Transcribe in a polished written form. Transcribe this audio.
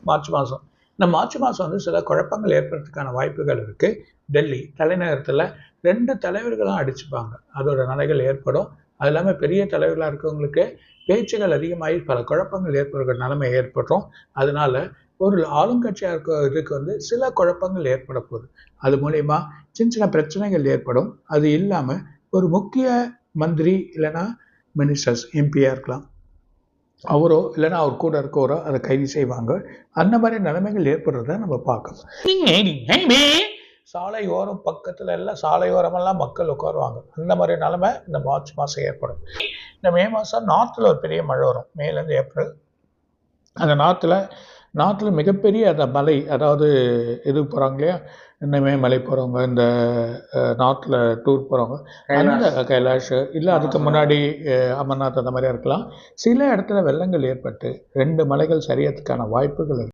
March மாதம். இந்த March மாதம் வந்து சில குழப்பங்கள் ஏற்படுறதுக்கான வாய்ப்புகள் இருக்குது. டெல்லி தலைநகரத்தில் 2 தலைவர்களும் அடிச்சுப்பாங்க, அதோட நிலைகள் ஏற்படும். அது இல்லாமல் பெரிய தலைவர்களாக இருக்கவங்களுக்கு பேச்சுகள் அதிகமாகி பல குழப்பங்கள் ஏற்படுகிற நிலைமை ஏற்படும். அதனால ஒரு ஆளுங்கட்சியாக இருக்க இதுக்கு வந்து சில குழப்பங்கள் ஏற்பட போகுது. அது மூலயமா சின்ன சின்ன பிரச்சனைகள் ஏற்படும். அது இல்லாமல் ஒரு முக்கிய மந்திரி இல்லைன்னா மினிஸ்டர்ஸ் எம்பியாக இருக்கலாம், அவரோ இல்லைன்னா அவர் கூட இருக்கவரோ அதை கைது செய்வாங்க. அந்த மாதிரி நிலைமைகள் ஏற்படுறத நம்ம பார்க்கணும். சாலையோரம் பக்கத்தில் எல்லாம் சாலையோரமெல்லாம் மக்கள் உட்காருவாங்க. அந்த மாதிரி நிலைமை இந்த மார்ச் மாதம் ஏற்படும். இந்த மே மாதம் நார்த்தில் ஒரு பெரிய மழை வரும், மேலேருந்து ஏப்ரல். அந்த நார்த்தில் மிகப்பெரிய அந்த மலை, அதாவது இதுக்கு போகிறாங்க இல்லையா, இந்த மேமலை போகிறவங்க, இந்த நார்த்தில் டூர் போகிறவங்க, அந்த கைலாஷ் இல்லை அதுக்கு முன்னாடி அமர்நாத் அந்த மாதிரியா இருக்கலாம். சில இடத்துல வெள்ளங்கள் ஏற்பட்டு 2 மலைகள் சரியறதுக்கான வாய்ப்புகள் இருக்குது.